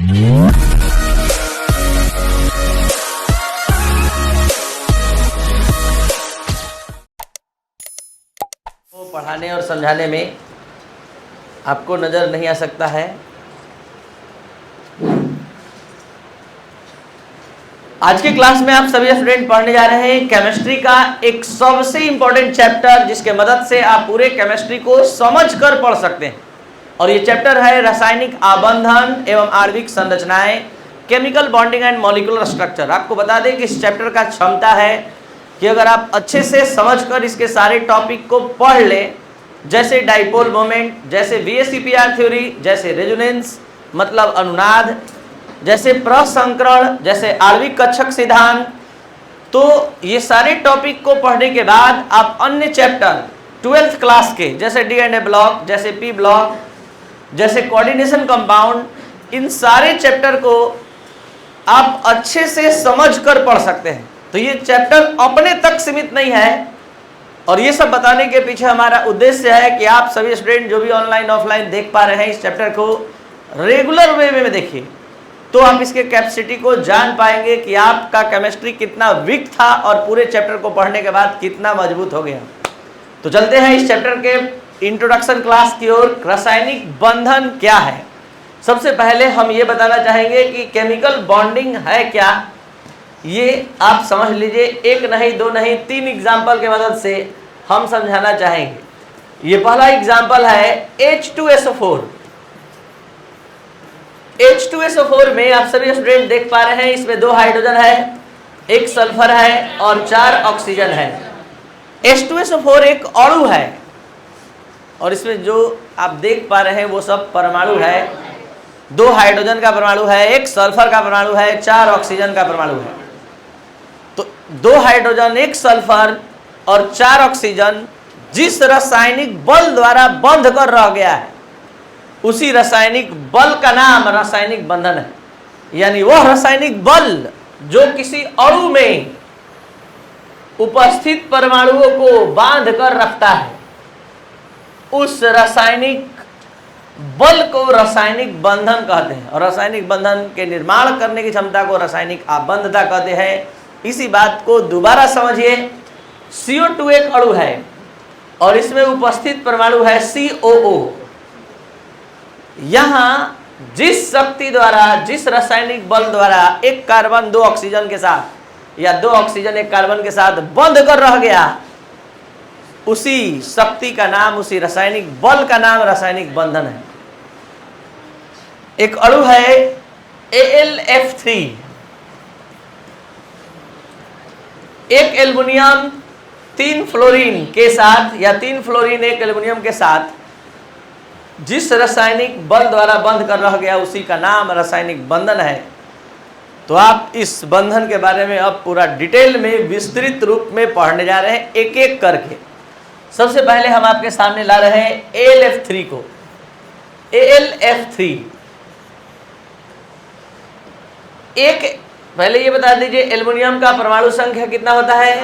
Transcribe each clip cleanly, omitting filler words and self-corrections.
तो पढ़ाने और समझाने में आपको नज़र नहीं आ सकता है। आज के क्लास में आप सभी स्टूडेंट पढ़ने जा रहे हैं केमिस्ट्री का एक सबसे इंपॉर्टेंट चैप्टर, जिसके मदद से आप पूरे केमिस्ट्री को समझकर पढ़ सकते हैं। और ये चैप्टर है रासायनिक आबंधन एवं आणविक संरचनाएं, chemical bonding and molecular structure. आपको बता दें कि इस चैप्टर का क्षमता है कि अगर आप अच्छे से समझकर इसके सारे टॉपिक को पढ़ लें, जैसे डाइपोल मोमेंट, जैसे VSEPR थ्योरी, जैसे रेजोनेंस मतलब अनुनाद, जैसे प्रसंकरण, जैसे आणविक कक्षक सिद्धांत, तो ये सारे टॉपिक को पढ़ने के बाद आप अन्य चैप्टर 12th क्लास के जैसे DNA ब्लॉक, जैसे P ब्लॉक, जैसे कोऑर्डिनेशन कंपाउंड, इन सारे चैप्टर को आप अच्छे से समझकर पढ़ सकते हैं। तो ये चैप्टर अपने तक सीमित नहीं है, और ये सब बताने के पीछे हमारा उद्देश्य है कि आप सभी स्टूडेंट जो भी ऑनलाइन ऑफलाइन देख पा रहे हैं, इस चैप्टर को रेगुलर वे में देखिए, तो आप इसके कैपेसिटी को जान पाएंगे कि आपका केमिस्ट्री कितना वीक था और पूरे चैप्टर को पढ़ने के बाद कितना मजबूत हो गया। तो चलते हैं इस चैप्टर के इंट्रोडक्शन क्लास की ओर। रासायनिक बंधन क्या है? सबसे पहले हम ये बताना चाहेंगे कि केमिकल बॉन्डिंग है क्या, ये आप समझ लीजिए। एक नहीं, दो नहीं, 3 एग्जाम्पल के मदद से हम समझाना चाहेंगे। ये पहला एग्जाम्पल है H2SO4। H2SO4 में आप सभी स्टूडेंट देख पा रहे हैं, इसमें 2 हाइड्रोजन है, 1 सल्फर है और 4 ऑक्सीजन है। H2SO4 एक अणु है, और इसमें जो आप देख पा रहे हैं वो सब परमाणु है। 2 हाइड्रोजन का परमाणु है, 1 सल्फर का परमाणु है, 4 ऑक्सीजन का परमाणु है। तो 2 हाइड्रोजन, 1 सल्फर और 4 ऑक्सीजन जिस रासायनिक बल द्वारा बंध कर रह गया है, उसी रासायनिक बल का नाम रासायनिक बंधन है। यानी वह रासायनिक बल जो किसी अणु में उपस्थित परमाणुओं को बांध कर रखता है, उस रासायनिक बल को रासायनिक बंधन कहते हैं। और रासायनिक बंधन के निर्माण करने की क्षमता को रासायनिक आबंधता कहते हैं। इसी बात को दोबारा समझिए। CO2 एक अणु है और इसमें उपस्थित परमाणु है COO। यहाँ जिस शक्ति द्वारा, जिस रासायनिक बल द्वारा एक कार्बन 2 ऑक्सीजन के साथ या 2 ऑक्सीजन 1 कार्बन के साथ बंध कर रह गया, उसी शक्ति का नाम, उसी रासायनिक बल का नाम रासायनिक बंधन है। एक अणु है AlF3। एक एल्युमिनियम 3 फ्लोरीन के साथ या 3 फ्लोरीन 1 एल्युमिनियम के साथ जिस रासायनिक बल द्वारा बंध कर रह गया, उसी का नाम रासायनिक बंधन है। तो आप इस बंधन के बारे में अब पूरा डिटेल में विस्तृत रूप में पढ़ने जा रहे हैं, एक एक करके। सबसे पहले हम आपके सामने ला रहे हैं AlF3 को। AlF3 एक, पहले ये बता दीजिए एल्युमिनियम का परमाणु संख्या कितना होता है?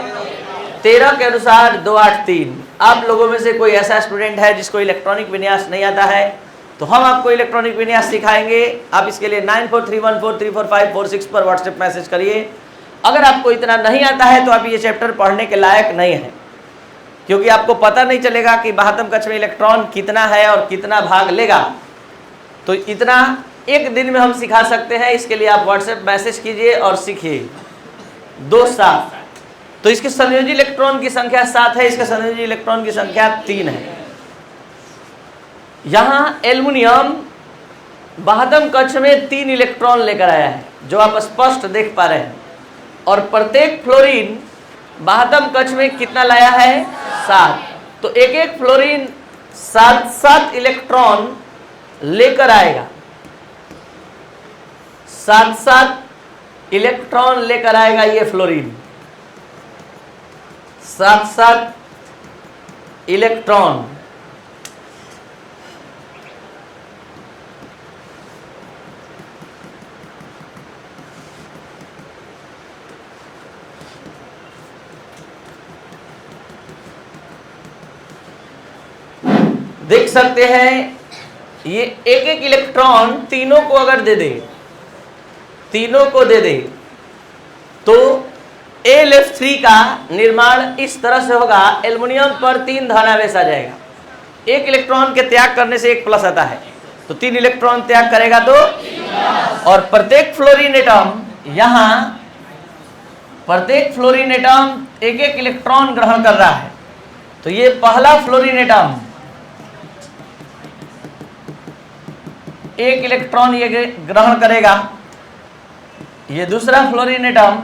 13 के अनुसार 283। आप लोगों में से कोई ऐसा स्टूडेंट है जिसको इलेक्ट्रॉनिक विन्यास नहीं आता है, तो हम आपको इलेक्ट्रॉनिक विन्यास सिखाएंगे। आप इसके लिए 9431434546 पर व्हाट्सएप मैसेज करिए। अगर आपको इतना नहीं आता है तो आप ये चैप्टर पढ़ने के लायक नहीं है, क्योंकि आपको पता नहीं चलेगा कि बाह्यतम कक्ष में इलेक्ट्रॉन कितना है और कितना भाग लेगा। तो इतना एक दिन में हम सिखा सकते हैं। इसके लिए आप व्हाट्सएप मैसेज कीजिए और सीखिए। 2 7। तो इसके संयोजी इलेक्ट्रॉन की संख्या 7 है, इसके संयोजी इलेक्ट्रॉन की संख्या 3 है। यहाँ एल्युमिनियम बाह्यतम कक्ष में 3 इलेक्ट्रॉन लेकर आया है, जो आप स्पष्ट देख पा रहे हैं। और प्रत्येक फ्लोरीन बाह्यतम कक्ष में कितना लाया है? 7। तो एक एक फ्लोरीन 7 इलेक्ट्रॉन लेकर आएगा। 7 इलेक्ट्रॉन लेकर आएगा ये फ्लोरीन। 7 इलेक्ट्रॉन। देख सकते हैं ये एक एक इलेक्ट्रॉन तीनों को अगर दे दे तीनों को दे दे तो AlF3 का निर्माण इस तरह से होगा, एल्युमिनियम पर 3 धनावेश आ जाएगा, 1 इलेक्ट्रॉन के त्याग करने से 1 प्लस आता है, तो 3 इलेक्ट्रॉन त्याग करेगा तो, और प्रत्येक फ्लोरीन एटम यहां प्रत्येक फ्लोरीन एटम 1-1 इलेक्ट्रॉन ग्रहण कर रहा है, तो ये पहला फ्लोरीन एटम 1 इलेक्ट्रॉन ये ग्रहण करेगा, ये दूसरा फ्लोरीन एटम,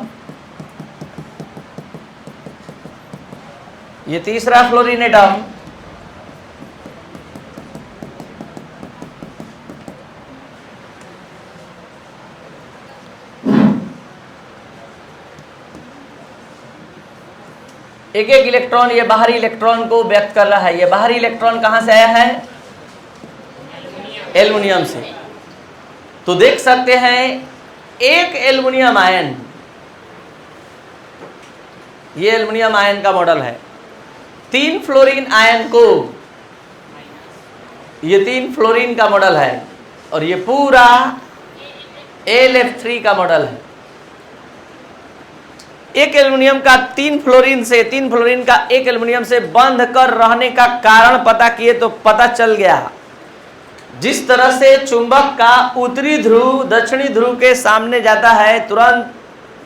ये तीसरा फ्लोरीन एटम, एक एक इलेक्ट्रॉन ये बाहरी इलेक्ट्रॉन को व्यक्त कर रहा है। ये बाहरी इलेक्ट्रॉन कहां से आया है? एल्युमिनियम से। तो देख सकते हैं एक एल्युमिनियम आयन, ये एल्युमिनियम आयन का मॉडल है, 3 फ्लोरीन आयन को, ये 3 फ्लोरीन का मॉडल है, और ये पूरा AlF3 का मॉडल है। एक एल्युमिनियम का 3 फ्लोरीन से, 3 फ्लोरीन का एक एल्युमिनियम से बंध कर रहने का कारण पता किए तो पता चल गया, जिस तरह से चुंबक का उत्तरी ध्रुव दक्षिणी ध्रुव के सामने जाता है तुरंत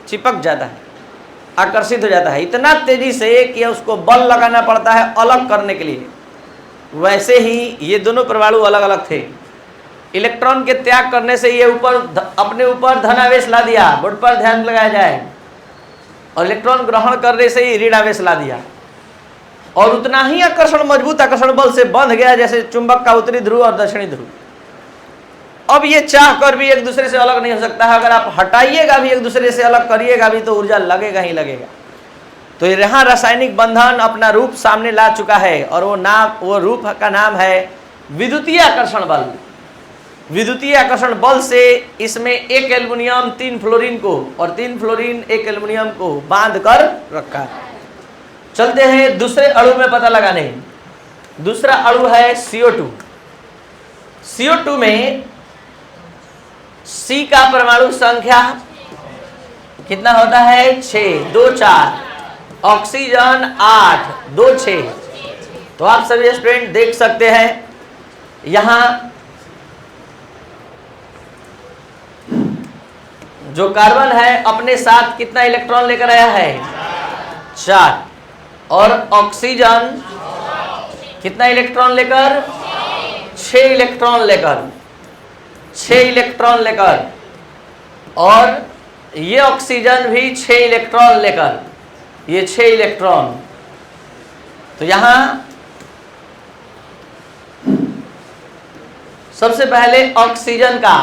चिपक जाता है, आकर्षित हो जाता है इतना तेजी से कि उसको बल लगाना पड़ता है अलग करने के लिए, वैसे ही ये दोनों परमाणु अलग अलग थे। इलेक्ट्रॉन के त्याग करने से ये अपने ऊपर धनावेश ला दिया, बोर्ड पर ध्यान लगाया जाए, और इलेक्ट्रॉन ग्रहण करने से ही ऋणावेश ला दिया, और उतना ही आकर्षण, मजबूत आकर्षण बल से बंध गया जैसे चुंबक का उत्तरी ध्रुव और दक्षिणी ध्रुव। अब ये चाह कर भी एक दूसरे से अलग नहीं हो सकता है, अगर आप हटाइएगा भी, एक दूसरे से अलग करिएगा भी, तो ऊर्जा लगेगा ही लगेगा। तो यहाँ रासायनिक बंधन अपना रूप सामने ला चुका है, और वो रूप का नाम है विद्युतीय आकर्षण बल। विद्युतीय आकर्षण बल से इसमें एक एल्युमिनियम 3 फ्लोरीन को और 3 फ्लोरीन एक एल्युमिनियम को बांध कर रखा है। चलते हैं दूसरे अणु में पता लगाने। दूसरा अणु है CO2। CO2 में C का परमाणु संख्या कितना होता है? 6, 2, 4, ऑक्सीजन 8, 2, 6। तो आप सभी स्टूडेंट देख सकते हैं यहां जो कार्बन है अपने साथ कितना इलेक्ट्रॉन लेकर आया है? 4, और ऑक्सीजन कितना इलेक्ट्रॉन लेकर? 6 इलेक्ट्रॉन लेकर, 6 इलेक्ट्रॉन लेकर, और ये ऑक्सीजन भी 6 इलेक्ट्रॉन लेकर, ये 6 इलेक्ट्रॉन। तो यहां सबसे पहले ऑक्सीजन का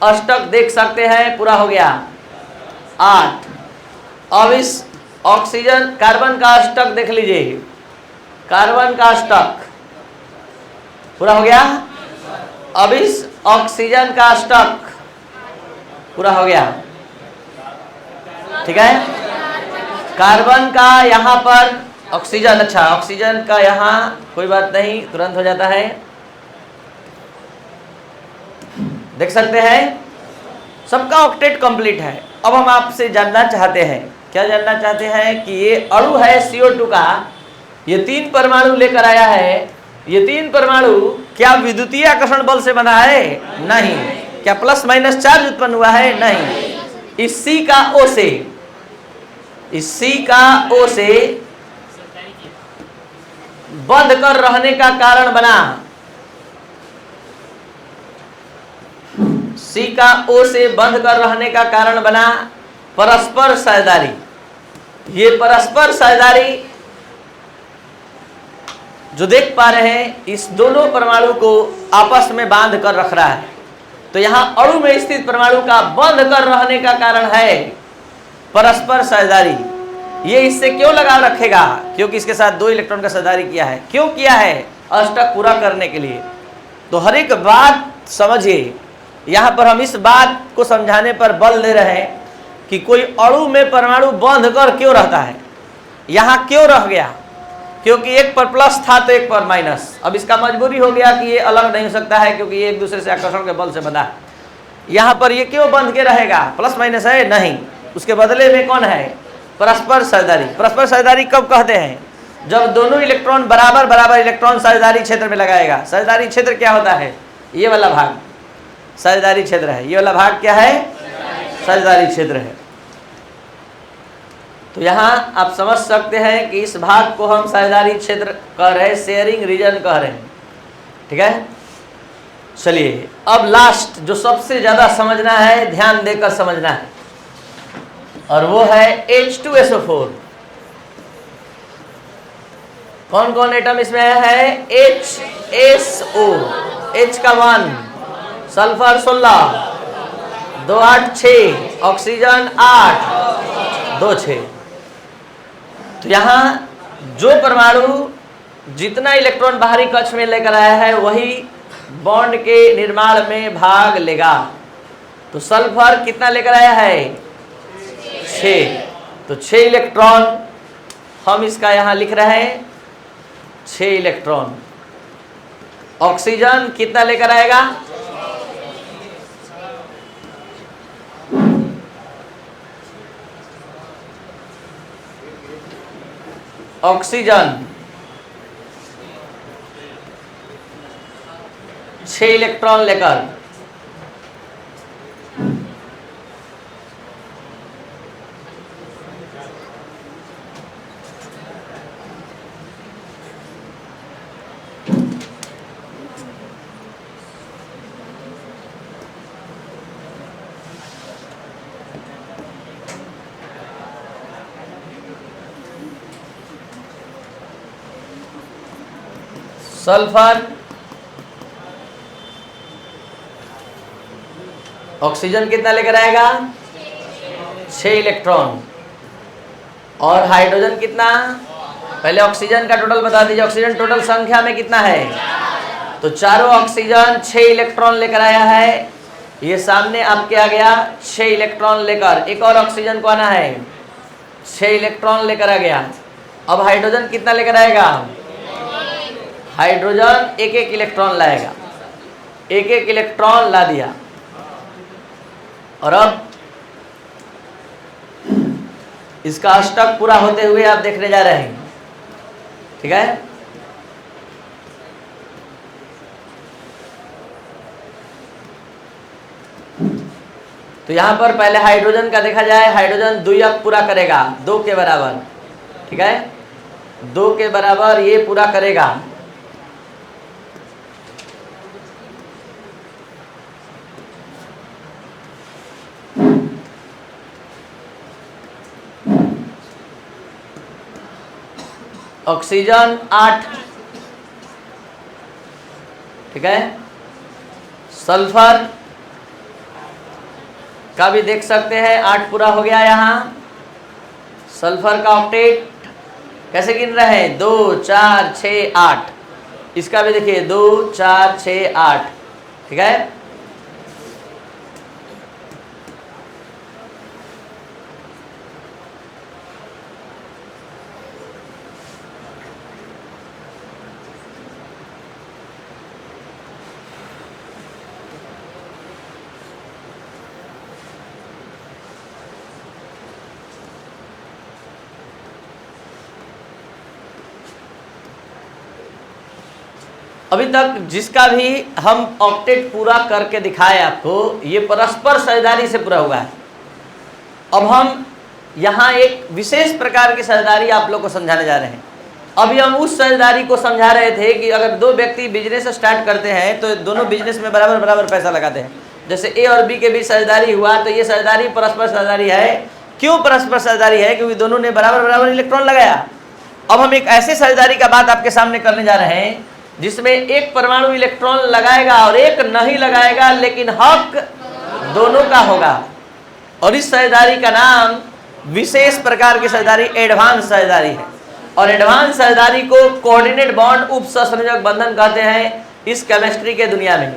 अष्टक देख सकते हैं, पूरा हो गया 8। अब इस ऑक्सीजन कार्बन का अष्टक देख लीजिए, कार्बन का अष्टक पूरा हो गया। अब इस ऑक्सीजन का अष्टक पूरा हो गया, ठीक है। कार्बन का यहाँ पर ऑक्सीजन, अच्छा ऑक्सीजन का यहाँ कोई बात नहीं, तुरंत हो जाता है, देख सकते हैं सबका ऑक्टेट कंप्लीट है। अब हम आपसे जानना चाहते हैं, क्या जानना चाहते हैं कि ये अणु है CO2 का, ये 3 परमाणु लेकर आया है, ये 3 परमाणु क्या विद्युतीय आकर्षण बल से बना है? नहीं। क्या प्लस माइनस चार्ज उत्पन्न हुआ है? नहीं। इस C का O से, इस C का O से बंध कर रहने का कारण बना, C का O से बंध कर रहने का कारण बना परस्पर साझेदारी। ये परस्पर साझेदारी जो देख पा रहे हैं, इस दोनों परमाणु को आपस में बांध कर रख रहा है। तो यहाँ अणु में स्थित परमाणु का बंध कर रहने का कारण है परस्पर साझेदारी। ये इससे क्यों लगाव रखेगा? क्योंकि इसके साथ 2 इलेक्ट्रॉन का साझेदारी किया है। क्यों किया है? अष्टक पूरा करने के लिए। तो हर एक बात समझिए, यहाँ पर हम इस बात को समझाने पर बल दे रहे हैं कि कोई अणु में परमाणु बंध कर क्यों रहता है, यहाँ क्यों रह गया? क्योंकि एक पर प्लस था तो एक पर माइनस। अब इसका मजबूरी हो गया कि ये अलग नहीं हो सकता है, क्योंकि ये एक दूसरे से आकर्षण के बल से बंधा है। यहाँ पर ये क्यों बंध के रहेगा? प्लस माइनस है नहीं, उसके बदले में कौन है? परस्पर साझेदारी। परस्पर साझेदारी कब कहते हैं? जब दोनों इलेक्ट्रॉन बराबर बराबर इलेक्ट्रॉन साझेदारी क्षेत्र में लगाएगा। साझेदारी क्षेत्र क्या होता है? ये वाला भाग साझेदारी क्षेत्र है। ये वाला भाग क्या है? साझेदारी क्षेत्र है। तो यहाँ आप समझ सकते हैं कि इस भाग को हम साझेदारी क्षेत्र कह रहे हैं, शेयरिंग रीजन कह रहे हैं। ठीक है, चलिए अब लास्ट जो सबसे ज्यादा समझना है, ध्यान देकर समझना है, और वो है H2SO4। कौन कौन एटम इसमें है? HSO, H का 1, सल्फर 16, 2 8 6, ऑक्सीजन 8 2 6। तो यहाँ जो परमाणु जितना इलेक्ट्रॉन बाहरी कक्ष में लेकर आया है वही बॉन्ड के निर्माण में भाग लेगा। तो सल्फर कितना लेकर आया है? 6। तो 6 इलेक्ट्रॉन हम इसका यहाँ लिख रहे हैं, 6 इलेक्ट्रॉन। ऑक्सीजन कितना लेकर आएगा? ऑक्सीजन 6 इलेक्ट्रॉन लेकर सल्फर, ऑक्सीजन कितना लेकर आएगा? 6 इलेक्ट्रॉन। और हाइड्रोजन कितना? पहले ऑक्सीजन का टोटल बता दीजिए। ऑक्सीजन टोटल संख्या में कितना है? तो चारों ऑक्सीजन 6 इलेक्ट्रॉन लेकर आया है। ये सामने आपके आ गया 6 इलेक्ट्रॉन लेकर। एक और ऑक्सीजन को आना है, 6 इलेक्ट्रॉन लेकर आ गया। अब हाइड्रोजन कितना लेकर आएगा? हाइड्रोजन 1 इलेक्ट्रॉन लाएगा, 1 इलेक्ट्रॉन ला दिया। और अब इसका अष्टक पूरा होते हुए आप देखने जा रहे हैं। ठीक है, तो यहां पर पहले हाइड्रोजन का देखा जाए। हाइड्रोजन द्वियक पूरा करेगा 2 के बराबर। ठीक है, 2 के बराबर ये पूरा करेगा। ऑक्सीजन 8। ठीक है, सल्फर का भी देख सकते हैं 8 पूरा हो गया। यहाँ सल्फर का ऑक्टेट कैसे गिन रहे हैं? 2 4 6 8। इसका भी देखिए 2 4 6 8। ठीक है, अभी तक जिसका भी हम ऑक्टेट पूरा करके दिखाए आपको, ये परस्पर साझेदारी से पूरा हुआ है। अब हम यहाँ एक विशेष प्रकार की साझेदारी आप लोग को समझाने जा रहे हैं। अभी हम उस साझेदारी को समझा रहे थे कि अगर 2 व्यक्ति बिजनेस स्टार्ट करते हैं तो दोनों बिजनेस में बराबर बराबर पैसा लगाते हैं। जैसे ए और बी के बीच साझेदारी हुआ, तो ये साझेदारी परस्पर साझेदारी है। क्यों परस्पर साझेदारी है? क्योंकि दोनों ने बराबर बराबर इलेक्ट्रॉन लगाया। अब हम एक ऐसे साझेदारी का बात आपके सामने करने जा रहे हैं जिसमें एक परमाणु इलेक्ट्रॉन लगाएगा और एक नहीं लगाएगा, लेकिन हक दोनों का होगा। और इस साझेदारी का नाम विशेष प्रकार की साझेदारी एडवांस साझेदारी है। और एडवांस साझेदारी को कोऑर्डिनेट बॉन्ड उप सहसंयोजक बंधन कहते हैं इस केमिस्ट्री के दुनिया में।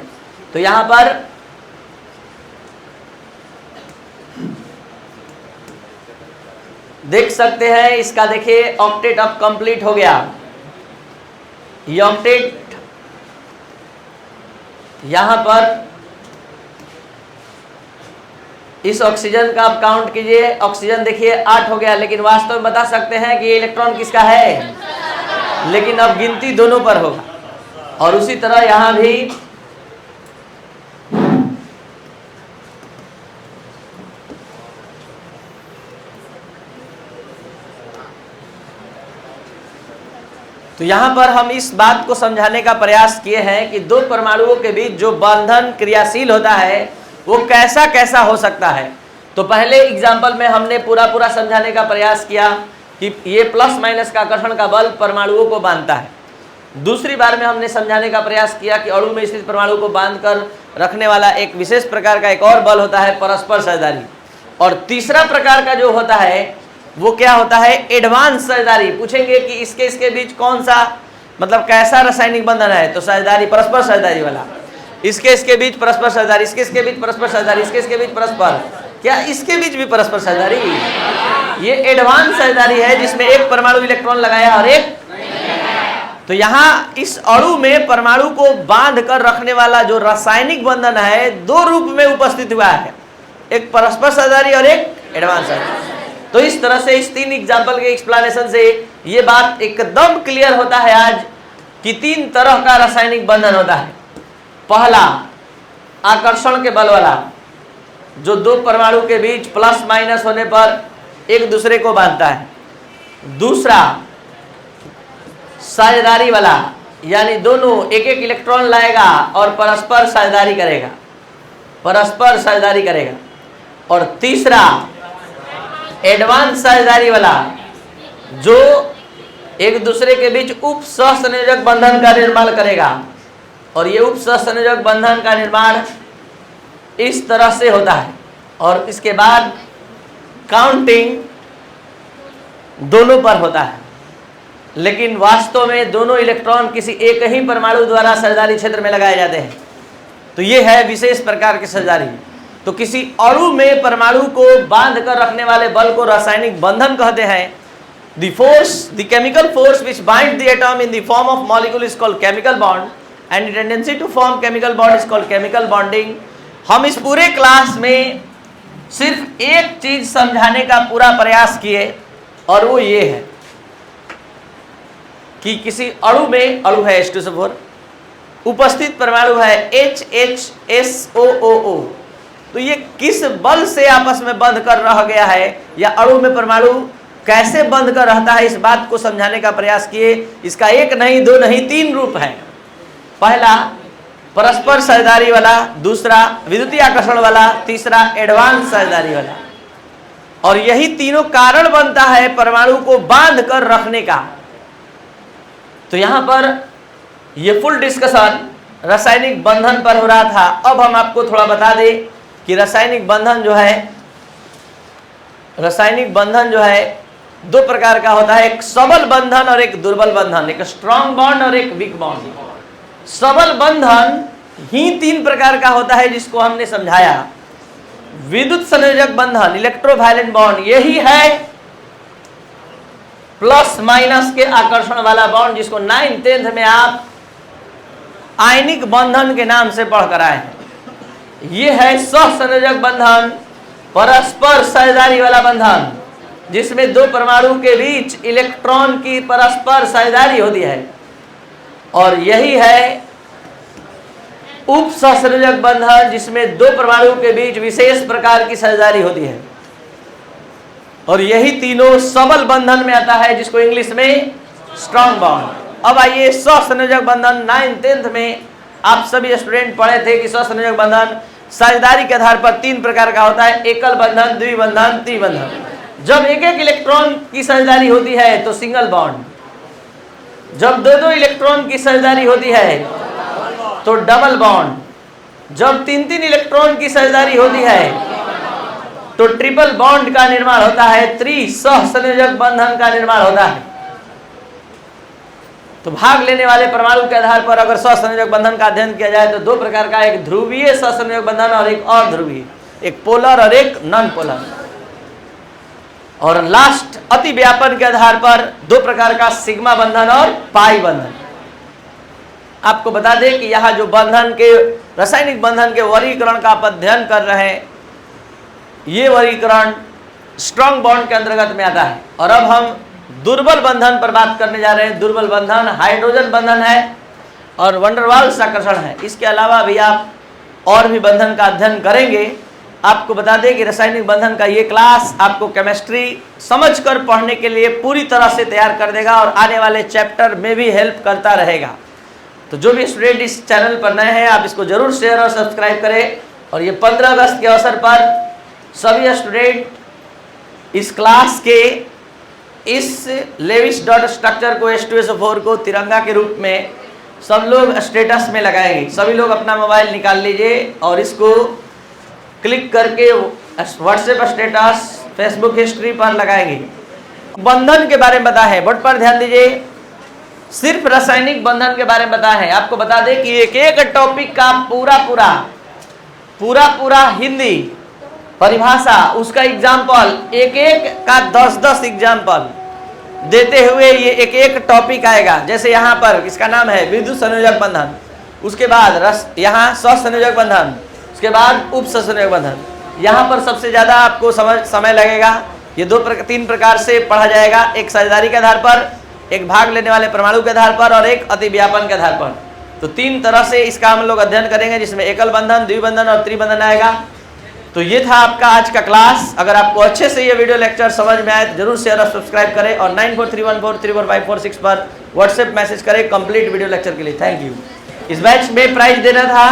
तो यहां पर देख सकते हैं, इसका देखिए ऑक्टेट अब कंप्लीट हो गया। ये ऑक्टेट यहां पर इस ऑक्सीजन का आप काउंट कीजिए, ऑक्सीजन देखिए 8 हो गया, लेकिन वास्तव में बता सकते हैं कि ये इलेक्ट्रॉन किसका है, लेकिन अब गिनती दोनों पर होगा। और उसी तरह यहां भी तो यहां पर हम इस बात को समझाने का प्रयास किए हैं कि दो परमाणुओं के बीच जो बंधन क्रियाशील होता है वो कैसा कैसा हो सकता है। तो पहले एग्जाम्पल में हमने पूरा समझाने का प्रयास किया कि ये प्लस माइनस का आकर्षण का बल परमाणुओं को बांधता है। दूसरी बार में हमने समझाने का प्रयास किया कि अणु में स्थित परमाणु को बांधकर रखने वाला एक विशेष प्रकार का एक और बल होता है, परस्पर साझेदारी। और तीसरा प्रकार का जो होता है वो क्या होता है, एडवांस साझेदारी। पूछेंगे कि इसके बीच कौन सा, मतलब कैसा रासायनिक बंधन है, तो साझेदारी, परस्पर साझेदारी वाला। इसके बीच परस्पर साझेदारी, इसके बीच परस्पर साझेदारी, इसके बीच परस्पर, क्या इसके बीच भी परस्पर साझेदारी? ये एडवांस साझेदारी है जिसमें एक परमाणु इलेक्ट्रॉन लगाया और एक। तो यहाँ इस अणु में परमाणु को बांध कर रखने वाला जो रासायनिक बंधन है दो रूप में उपस्थित हुआ है, एक परस्पर साझेदारी और एक एडवांस साझेदारी। तो इस तरह से इस 3 एग्जाम्पल के एक्सप्लेनेशन से ये बात एकदम क्लियर होता है आज कि 3 तरह का रासायनिक बंधन होता है। पहला आकर्षण के बल वाला, जो दो परमाणु के बीच प्लस माइनस होने पर एक दूसरे को बांधता है। दूसरा साझेदारी वाला, यानी दोनों एक एक इलेक्ट्रॉन लाएगा और परस्पर साझेदारी करेगा, परस्पर साझेदारी करेगा। और तीसरा एडवांस साझेदारी वाला, जो एक दूसरे के बीच उप सहसंयोजक बंधन का निर्माण करेगा। और ये उप सहसंयोजक बंधन का निर्माण इस तरह से होता है। और इसके बाद काउंटिंग दोनों पर होता है, लेकिन वास्तव में दोनों इलेक्ट्रॉन किसी एक ही परमाणु द्वारा साझेदारी क्षेत्र में लगाए जाते हैं। तो ये है विशेष प्रकार की साझेदारी। तो किसी अणु में परमाणु को बांध कर रखने वाले बल को रासायनिक बंधन कहते हैं। The force, the chemical force which bind the atom in the form of molecule is called chemical bond and the tendency to form chemical bond is called chemical bonding. हम इस पूरे क्लास में सिर्फ एक चीज समझाने का पूरा प्रयास किए, और वो ये है कि किसी अणु में, अणु है H2SO4, उपस्थित परमाणु है HHSOOO, तो ये किस बल से आपस में बंध कर रह गया है, या अणु में परमाणु कैसे बंध कर रहता है, इस बात को समझाने का प्रयास किए। इसका एक नहीं, दो नहीं, 3 रूप है। पहला परस्पर साझेदारी वाला, दूसरा विद्युतीय आकर्षण वाला, तीसरा एडवांस साझेदारी वाला। और यही तीनों कारण बनता है परमाणु को बांध कर रखने का। तो यहां पर ये फुल डिस्कशन रासायनिक बंधन पर हो रहा था। अब हम आपको थोड़ा बता दें कि रासायनिक बंधन जो है 2 प्रकार का होता है, एक सबल बंधन और एक दुर्बल बंधन, एक स्ट्रॉन्ग बॉन्ड और एक वीक बॉन्ड। सबल बंधन ही 3 प्रकार का होता है जिसको हमने समझाया। विद्युत संयोजक बंधन, इलेक्ट्रोवायलेंट बॉन्ड, यही है प्लस माइनस के आकर्षण वाला बॉन्ड, जिसको 9th 10th में आप आयनिक बंधन के नाम से पढ़ कर आए हैं। ये है सहसंयोजक बंधन, परस्पर साझेदारी वाला बंधन, जिसमें 2 परमाणु के बीच इलेक्ट्रॉन की परस्पर साझेदारी होती है। और यही है उप सहसंयोजक बंधन, जिसमें 2 परमाणु के बीच विशेष प्रकार की साझेदारी होती है। और यही तीनों सबल बंधन में आता है, जिसको इंग्लिश में स्ट्रॉन्ग बॉन्ड। अब आइए सहसंयोजक बंधन। 9th 10th में आप सभी स्टूडेंट पढ़े थे कि सहसंयोजक बंधन साझेदारी के आधार पर 3 प्रकार का होता है, एकल बंधन, द्विबंधन, त्रिबंधन। जब एक एक इलेक्ट्रॉन की साझेदारी होती है तो सिंगल बॉन्ड, जब 2-2 इलेक्ट्रॉन की साझेदारी होती है तो डबल बॉन्ड, जब 3-3 इलेक्ट्रॉन की साझेदारी होती है तो ट्रिपल बॉन्ड का निर्माण होता है, त्रिसहसंयोजक बंधन का निर्माण होता है। तो भाग लेने वाले परमाणु के आधार पर अगर सहसंयोजक बंधन का अध्ययन किया जाए तो 2 प्रकार का, एक ध्रुवीय सहसंयोजक बंधन और एक अध्रुवीय, एक पोलर और एक नॉन पोलर। और लास्ट अति व्यापन के आधार पर 2 प्रकार का, सिग्मा बंधन और पाई बंधन। आपको बता दें कि यहाँ जो बंधन के, रासायनिक बंधन के वर्गीकरण का आप अध्ययन कर रहे हैं, ये वर्गीकरण स्ट्रॉन्ग बॉन्ड के अंतर्गत में आता है। और अब हम दुर्बल बंधन पर बात करने जा रहे हैं। दुर्बल बंधन हाइड्रोजन बंधन है और वंडरवाल्स आकर्षण है। इसके अलावा भी आप और भी बंधन का अध्ययन करेंगे। आपको बता दें कि रासायनिक बंधन का ये क्लास आपको केमिस्ट्री समझकर पढ़ने के लिए पूरी तरह से तैयार कर देगा और आने वाले चैप्टर में भी हेल्प करता रहेगा। तो जो भी स्टूडेंट इस चैनल पर नए हैं, आप इसको जरूर शेयर और सब्सक्राइब करें। और ये 15 अगस्त के अवसर पर सभी स्टूडेंट इस क्लास के इस लेविस डॉट स्ट्रक्चर को H2SO4 को तिरंगा के रूप में सब लोग स्टेटस में लगाएंगे। सभी लोग अपना मोबाइल निकाल लीजिए और इसको क्लिक करके व्हाट्सएप स्टेटस, फेसबुक हिस्ट्री पर लगाएंगे। बंधन के बारे में बता है, बोर्ड पर ध्यान दीजिए। सिर्फ रासायनिक बंधन के बारे में बता है। आपको बता दें कि एक एक टॉपिक का पूरा हिंदी परिभाषा, उसका एग्जाम्पल, एक एक का 10-10 एग्जाम्पल देते हुए ये एक एक टॉपिक आएगा। जैसे यहाँ पर इसका नाम है विद्युत संयोजक बंधन, उसके बाद यहाँ सहसंयोजक बंधन, उसके बाद उप सहसंयोजक बंधन। यहाँ पर सबसे ज़्यादा आपको समय लगेगा। ये 3 प्रकार से पढ़ा जाएगा, एक साझेदारी के आधार पर, एक भाग लेने वाले परमाणु के आधार पर और एक अतिव्यापन के आधार पर। तो 3 तरह से इसका हम लोग अध्ययन करेंगे, जिसमें एकल बंधन, द्विबंधन और त्रिबंधन आएगा। तो ये था आपका आज का क्लास। अगर आपको अच्छे से ये वीडियो लेक्चर समझ में आए तो जरूर शेयर और सब्सक्राइब करें और 9431434546 पर व्हाट्सएप मैसेज करें कंप्लीट वीडियो लेक्चर के लिए। Thank you. इस बैच में प्राइज देना था,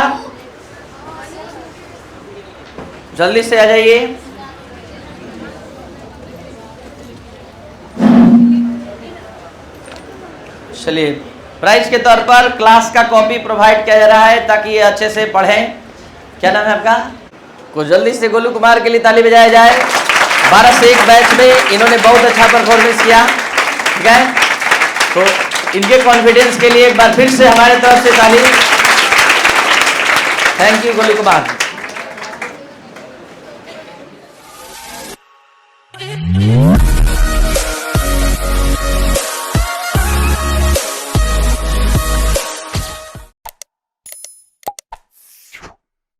जल्दी से आ जाइए। चलिए, प्राइज के तौर पर क्लास का कॉपी प्रोवाइड किया जा रहा है ताकि ये अच्छे से पढ़ें। क्या नाम है आपका? को जल्दी से गोलू कुमार के लिए ताली बजाया जाए। 12 से 1 बैच में इन्होंने बहुत अच्छा परफॉर्मेंस किया, ठीक है। तो इनके कॉन्फिडेंस के लिए एक बार फिर से हमारे तरफ से ताली। Thank you Golu Kumar.